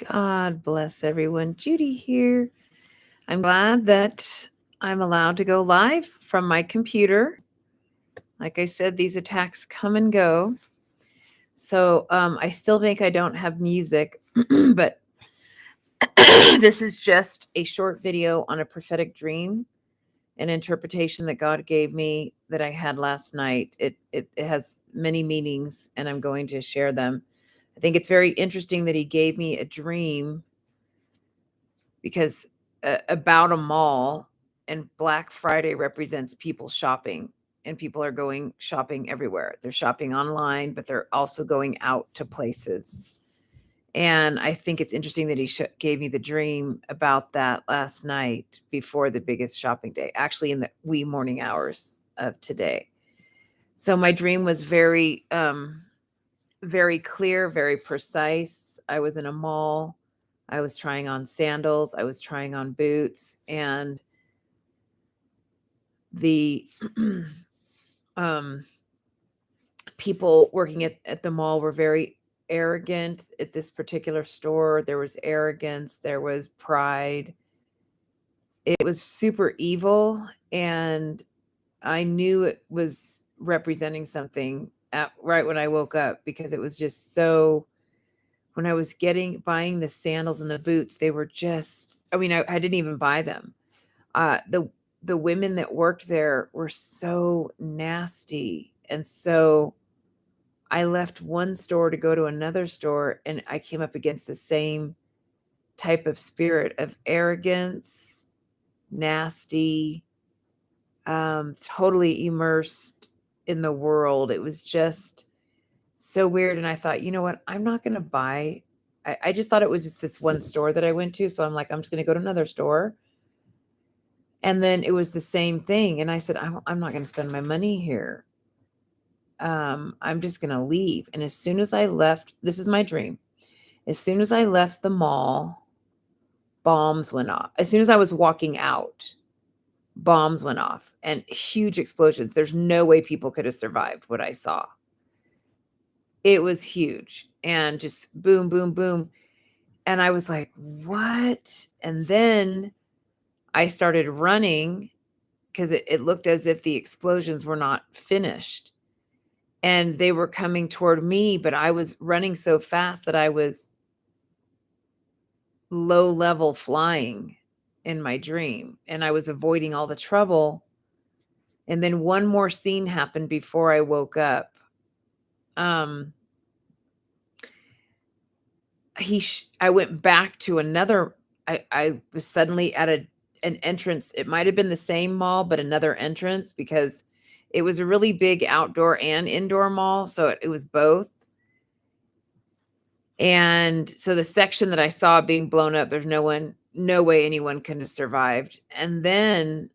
God bless everyone. Judy here. I'm glad that I'm allowed to go live from my computer. Like I said, these attacks come and go. So I still think I don't have music, but this is just a short video on a prophetic dream, an interpretation that God gave me that I had last night. It has many meanings, and I'm going to share them. I think it's very interesting that He gave me a dream because about a mall, and Black Friday represents people shopping, and people are going shopping everywhere. They're shopping online, but they're also going out to places. And I think it's interesting that he gave me the dream about that last night before the biggest shopping day, actually in the wee morning hours of today. So my dream was very clear, very precise. I was in a mall. I was trying on sandals. I was trying on boots, and the um, people working at the mall were very arrogant at this particular store. There was arrogance, there was pride. It was super evil, and I knew it was representing something right when I woke up, because it was just so. When I was buying the sandals and the boots, they were just. I mean, I didn't even buy them. The women that worked there were so nasty, and so I left one store to go to another store, and I came up against the same type of spirit of arrogance, nasty, totally immersed in the world. It was just so weird. And I thought, you know what? I'm not going to buy. I just thought it was just this one store that I went to. So I'm like, I'm just going to go to another store. And then it was the same thing. And I said, I'm not going to spend my money here. I'm just going to leave. And as soon as I left, this is my dream. As soon as I left the mall, bombs went off. As soon as I was walking out, bombs went off and huge explosions. There's no way people could have survived what I saw. It was huge, and just boom, boom, boom. And I was like, what? And then I started running because it looked as if the explosions were not finished. And they were coming toward me, but I was running so fast that I was low level flying in my dream, and I was avoiding all the trouble. And then one more scene happened before I woke up. Um, I went back to another. I was suddenly at an entrance. It might have been the same mall, but another entrance, because it was a really big outdoor and indoor mall. So it was both. And so the section that I saw being blown up, there's no way anyone could have survived. And then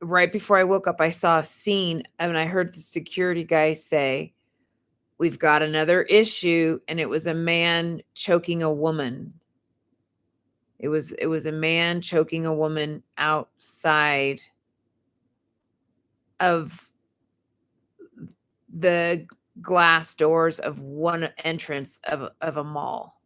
right before I woke up, I saw a scene, and I heard the security guy say, "We've got another issue." And it was a man choking a woman. It was a man choking a woman outside of the glass doors of one entrance of a mall.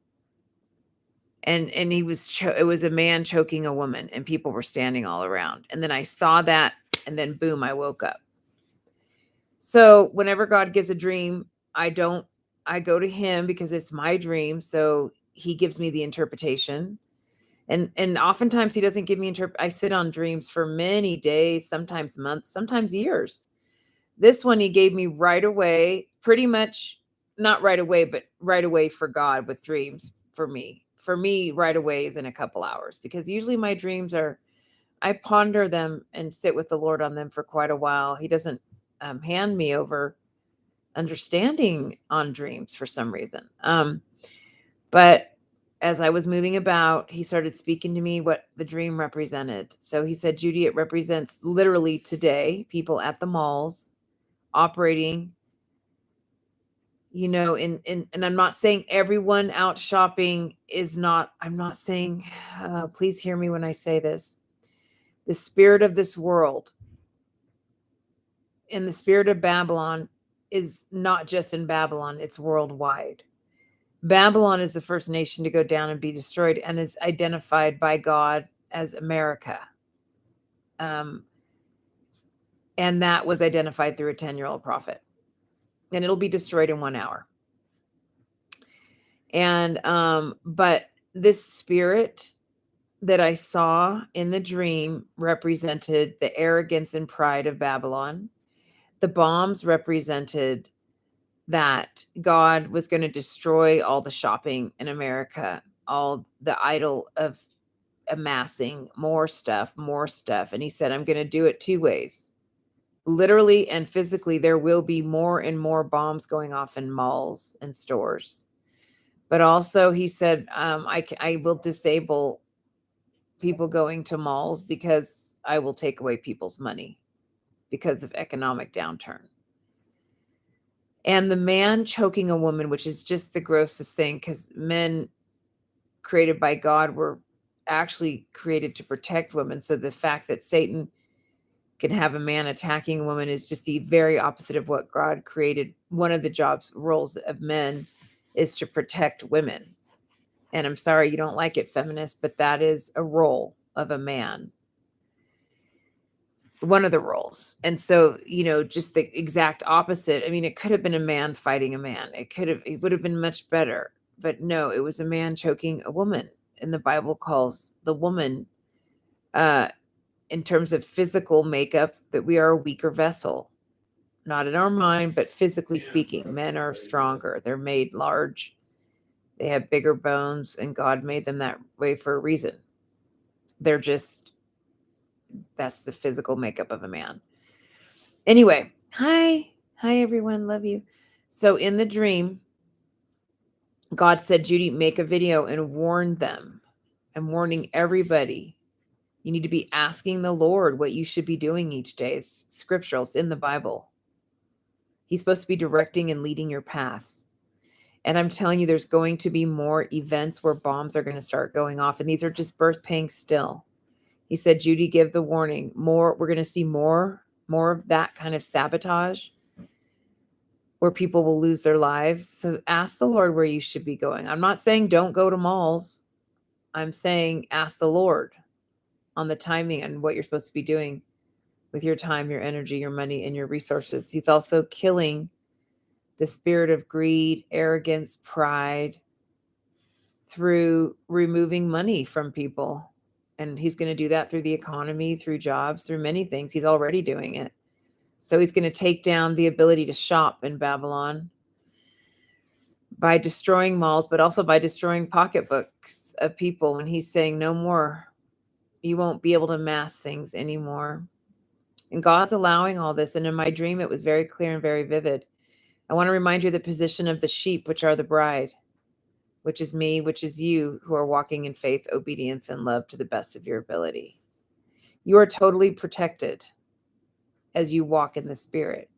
And it was a man choking a woman, and people were standing all around. And then I saw that, and then boom, I woke up. So whenever God gives a dream, I go to him because it's my dream. So he gives me the interpretation. And oftentimes he doesn't give me I sit on dreams for many days, sometimes months, sometimes years. This one he gave me right away, pretty much not right away, but right away for God with dreams for me. For me, right away is in a couple hours, because usually my dreams I ponder them and sit with the Lord on them for quite a while. He doesn't hand me over understanding on dreams for some reason. But as I was moving about, he started speaking to me what the dream represented. So he said, "Judy, it represents literally today, people at the malls operating, and I'm not saying everyone out shopping is not, I'm not saying, please hear me when I say this. The spirit of this world and the spirit of Babylon is not just in Babylon, it's worldwide. Babylon is the first nation to go down and be destroyed and is identified by God as America. And that was identified through a 10-year-old prophet. And it'll be destroyed in 1 hour. And but this spirit that I saw in the dream represented the arrogance and pride of Babylon. The bombs represented that God was going to destroy all the shopping in America, all the idol of amassing more stuff. And he said, I'm going to do it 2 ways. Literally and physically, there will be more and more bombs going off in malls and stores. But also, he said, I will disable people going to malls because I will take away people's money because of economic downturn. And the man choking a woman, which is just the grossest thing, because men created by God were actually created to protect women. So the fact that Satan can have a man attacking a woman is just the very opposite of what God created. One of the roles of men is to protect women. And I'm sorry you don't like it, feminist, but that is a role of a man. One of the roles. And so, just the exact opposite. I mean, it could have been a man fighting a man. It would have been much better. But no, it was a man choking a woman. And the Bible calls the woman, in terms of physical makeup, that we are a weaker vessel. Not in our mind, but physically speaking. Men are stronger. They're made large. They have bigger bones, and God made them that way for a reason. That's the physical makeup of a man. Anyway, hi everyone, love you. So in the dream, God said, Judy, make a video and warn them. I'm warning everybody. You need to be asking the Lord what you should be doing each day. It's scriptural, it's in the Bible. He's supposed to be directing and leading your paths. And I'm telling you, there's going to be more events where bombs are going to start going off. And these are just birth pangs still. He said, Judy, give the warning. We're going to see more of that kind of sabotage where people will lose their lives. So ask the Lord where you should be going. I'm not saying don't go to malls. I'm saying ask the Lord on the timing and what you're supposed to be doing with your time, your energy, your money, and your resources. He's also killing the spirit of greed, arrogance, pride through removing money from people. And he's going to do that through the economy, through jobs, through many things. He's already doing it. So he's going to take down the ability to shop in Babylon by destroying malls, but also by destroying pocketbooks of people. And he's saying, no more. You won't be able to mass things anymore. And God's allowing all this. And in my dream, it was very clear and very vivid. I want to remind you of the position of the sheep, which are the bride, which is me, which is you, who are walking in faith, obedience, and love to the best of your ability. You are totally protected as you walk in the Spirit.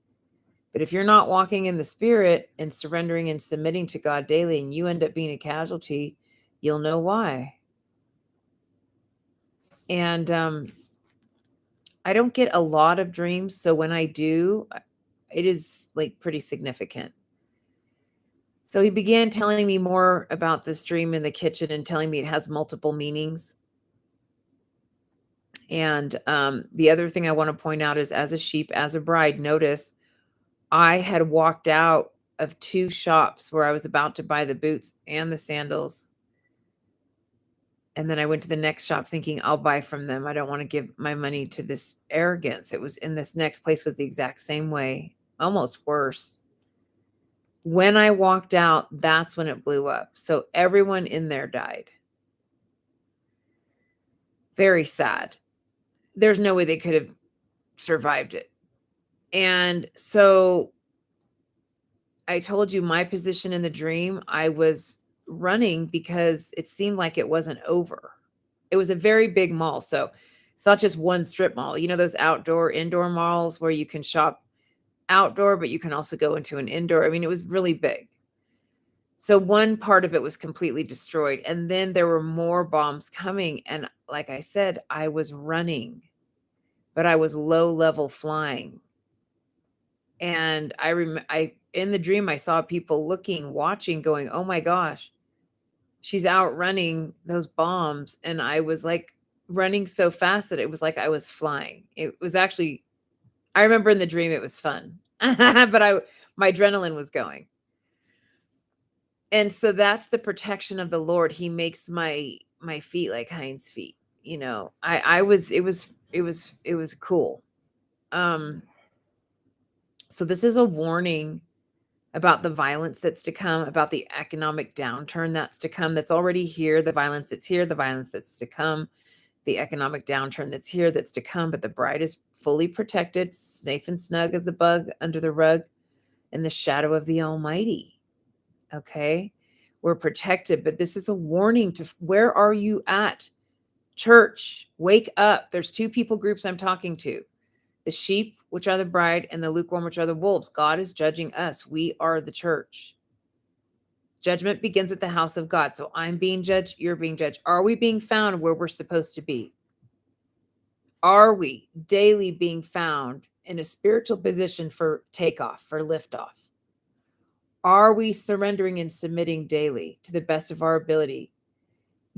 But if you're not walking in the Spirit and surrendering and submitting to God daily, and you end up being a casualty, you'll know why. And I don't get a lot of dreams, so when I do, it is like pretty significant. So he began telling me more about this dream in the kitchen and telling me it has multiple meanings. And the other thing I want to point out is, as a sheep, as a bride, notice I had walked out of 2 shops where I was about to buy the boots and the sandals. And then I went to the next shop thinking I'll buy from them. I don't want to give my money to this arrogance. It was in this next place was the exact same way, almost worse. When I walked out, that's when it blew up. So everyone in there died. Very sad. There's no way they could have survived it. And so I told you my position in the dream, I was running because it seemed like it wasn't over. It was a very big mall. So it's not just one strip mall. You know, those indoor malls where you can shop outdoor, but you can also go into an indoor. I mean, it was really big. So one part of it was completely destroyed. And then there were more bombs coming. And like I said, I was running, but I was low level flying. And in the dream, I saw people looking, watching, going, oh my gosh, she's outrunning those bombs. And I was like running so fast that it was like I was flying. It was actually, I remember in the dream it was fun, but my adrenaline was going. And so that's the protection of the Lord. He makes my feet like hinds feet. You know, it was cool. So this is a warning about the violence that's to come, about the economic downturn that's to come, that's already here, the violence that's here, the violence that's to come, the economic downturn that's here, that's to come. But the bride is fully protected, safe and snug as a bug under the rug in the shadow of the Almighty. Okay? We're protected, but this is a warning to where are you at? Church, wake up. There's two people groups I'm talking to. The sheep, which are the bride, and the lukewarm, which are the wolves. God is judging us. We are the church. Judgment begins at the house of God. So I'm being judged. You're being judged. Are we being found where we're supposed to be? Are we daily being found in a spiritual position for takeoff, for liftoff? Are we surrendering and submitting daily to the best of our ability,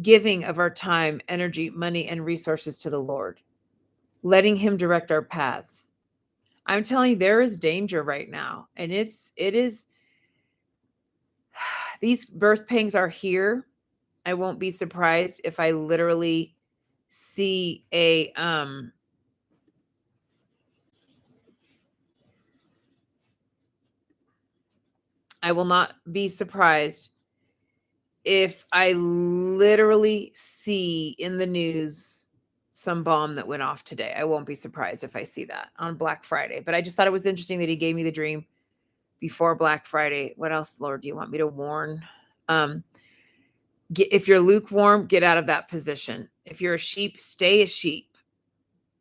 giving of our time, energy, money, and resources to the Lord, letting Him direct our paths? I'm telling you, there is danger right now. And it is, these birth pangs are here. I won't be surprised if I literally see I will not be surprised if I literally see in the news some bomb that went off today. I won't be surprised if I see that on Black Friday. But I just thought it was interesting that He gave me the dream before Black Friday. What else, Lord, do you want me to warn? If you're lukewarm, get out of that position. If you're a sheep, stay a sheep.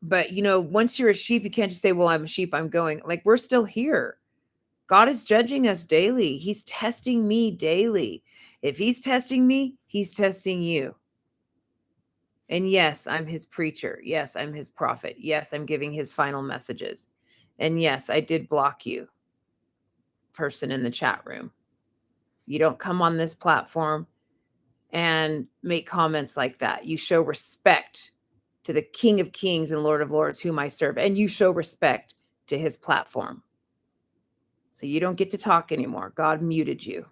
But, once you're a sheep, you can't just say, well, I'm a sheep, I'm going. Like, we're still here. God is judging us daily. He's testing me daily. If He's testing me, He's testing you. And yes, I'm His preacher. Yes, I'm His prophet. Yes, I'm giving His final messages. And yes, I did block you, person in the chat room. You don't come on this platform and make comments like that. You show respect to the King of Kings and Lord of Lords, whom I serve, and you show respect to His platform. So you don't get to talk anymore. God muted you.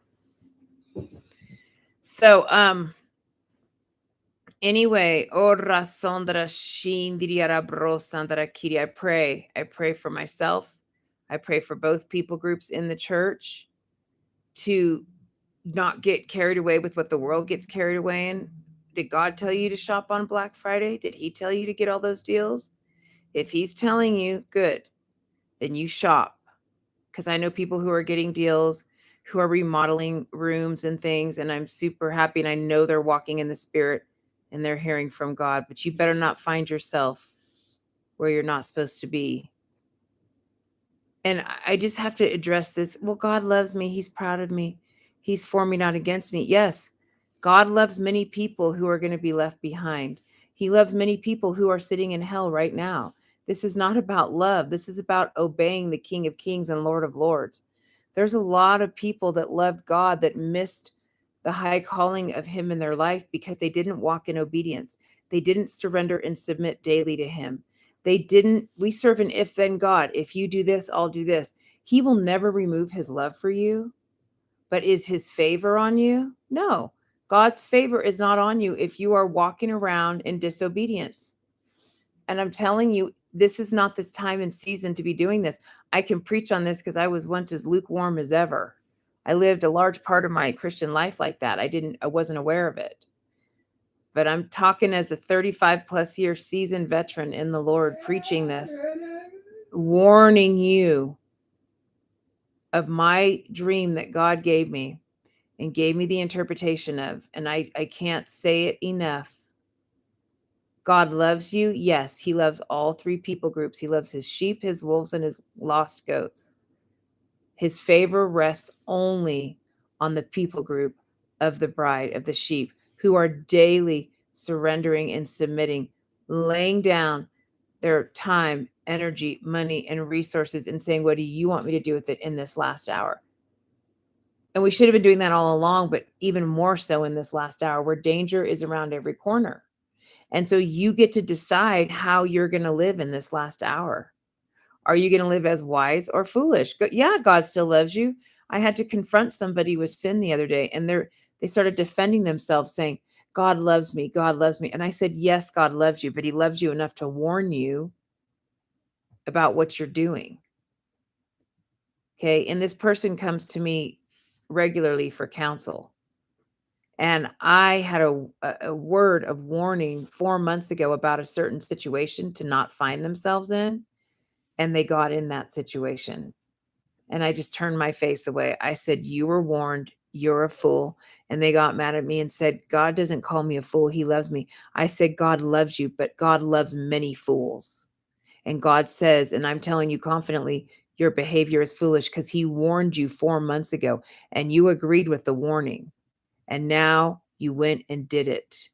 So, anyway, I pray for myself. I pray for both people groups in the church to not get carried away with what the world gets carried away in. Did God tell you to shop on Black Friday? Did He tell you to get all those deals? If He's telling you, good, then you shop. Because I know people who are getting deals, who are remodeling rooms and things, and I'm super happy, and I know they're walking in the Spirit and they're hearing from God. But you better not find yourself where you're not supposed to be. And I just have to address this. Well, God loves me. He's proud of me. He's for me, not against me. Yes, God loves many people who are going to be left behind. He loves many people who are sitting in hell right now. This is not about love. This is about obeying the King of Kings and Lord of Lords. There's a lot of people that loved God that missed the high calling of Him in their life because they didn't walk in obedience. They didn't surrender and submit daily to Him. We serve an if then God. If you do this, I'll do this. He will never remove His love for you. But is His favor on you? No. God's favor is not on you if you are walking around in disobedience. And I'm telling you, this is not the time and season to be doing this. I can preach on this because I was once as lukewarm as ever. I lived a large part of my Christian life like that. I wasn't aware of it. But I'm talking as a 35 plus year seasoned veteran in the Lord, preaching this, warning you of my dream that God gave me and gave me the interpretation of. And I can't say it enough. God loves you. Yes, He loves all three people groups. He loves His sheep, His wolves, and His lost goats. His favor rests only on the people group of the bride, of the sheep, who are daily surrendering and submitting, laying down their time, energy, money, and resources and saying, what do you want me to do with it in this last hour? And we should have been doing that all along, but even more so in this last hour where danger is around every corner. And so you get to decide how you're going to live in this last hour. Are you going to live as wise or foolish? Yeah, God still loves you. I had to confront somebody with sin the other day, and they started defending themselves saying, God loves me. God loves me. And I said, yes, God loves you, but he loves you enough to warn you about what you're doing. Okay. And this person comes to me regularly for counsel. And I had a word of warning 4 months ago about a certain situation to not find themselves in, and they got in that situation. And I just turned my face away. I said, "You were warned. You're a fool." And they got mad at me and said, "God doesn't call me a fool. He loves me." I said, "God loves you, but God loves many fools." And God says, and I'm telling you confidently, your behavior is foolish because he warned you 4 months ago and you agreed with the warning. And now you went and did it.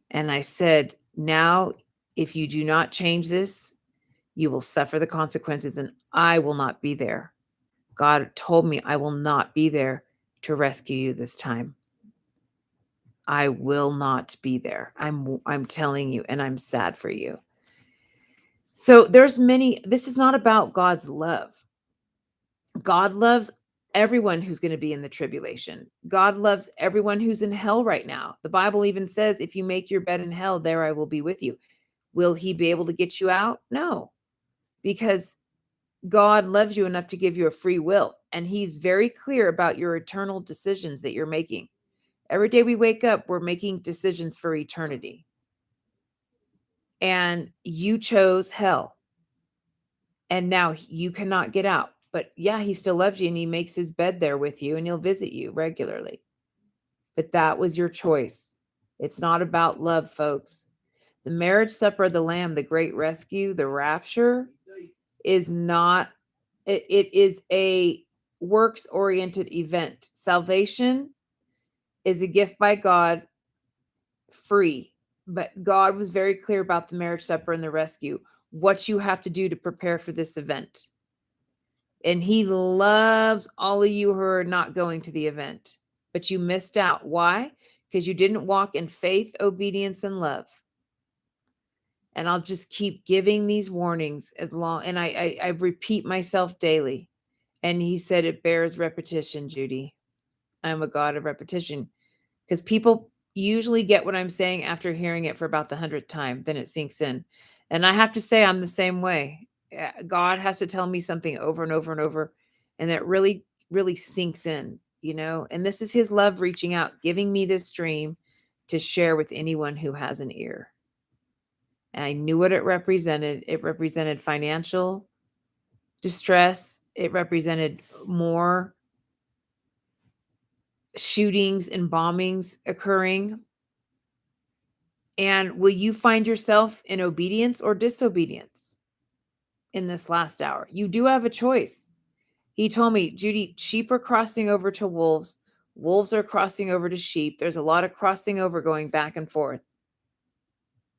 And I said, now, if you do not change this, you will suffer the consequences and I will not be there. God told me I will not be there to rescue you this time. I will not be there. I'm telling you, and I'm sad for you. So this is not about God's love. God loves everyone who's going to be in the tribulation. God loves everyone who's in hell right now. The Bible even says, if you make your bed in hell, there I will be with you. Will he be able to get you out? No, because God loves you enough to give you a free will. And he's very clear about your eternal decisions that you're making. Every day we wake up, we're making decisions for eternity. And you chose hell. And now you cannot get out. But yeah, he still loves you and he makes his bed there with you and he'll visit you regularly. But that was your choice. It's not about love, folks. The marriage supper of the Lamb, the great rescue, the rapture is not, it is a works-oriented event. Salvation is a gift by God, free. But God was very clear about the marriage supper and the rescue, what you have to do to prepare for this event. And he loves all of you who are not going to the event, but you missed out. Why? Because you didn't walk in faith, obedience, and love. And I'll just keep giving these warnings as long, and I repeat myself daily. And he said, it bears repetition, Judy. I'm a God of repetition. Because people usually get what I'm saying after hearing it for about the 100th time, then it sinks in. And I have to say, I'm the same way. God has to tell me something over and over and over, and that really, really sinks in, and this is his love reaching out, giving me this dream to share with anyone who has an ear. And I knew what it represented. It represented financial distress. It represented more shootings and bombings occurring. And will you find yourself in obedience or disobedience in this last hour? You do have a choice. He told me, Judy, sheep are crossing over to wolves. Wolves are crossing over to sheep. There's a lot of crossing over going back and forth.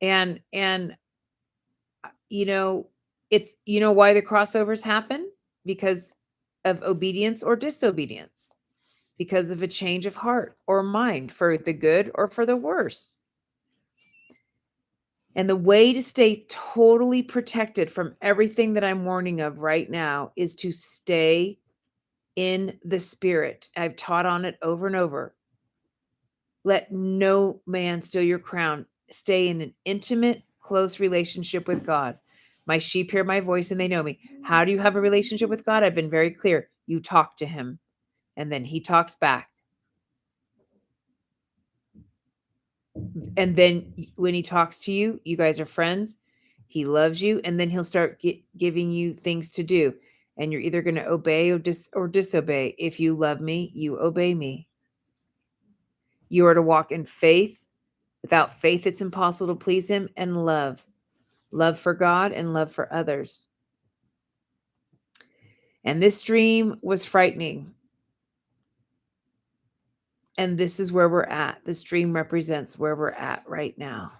And it's why the crossovers happen? Because of obedience or disobedience. Because of a change of heart or mind for the good or for the worse. And the way to stay totally protected from everything that I'm warning of right now is to stay in the spirit. I've taught on it over and over. Let no man steal your crown. Stay in an intimate, close relationship with God. My sheep hear my voice and they know me. How do you have a relationship with God? I've been very clear. You talk to him and then he talks back. And then when he talks to you, you guys are friends. He loves you. And then he'll start giving you things to do. And you're either going to obey or disobey. If you love me, you obey me. You are to walk in faith. Without faith, it's impossible to please him. And love. Love for God and love for others. And this dream was frightening. And this is where we're at. This dream represents where we're at right now.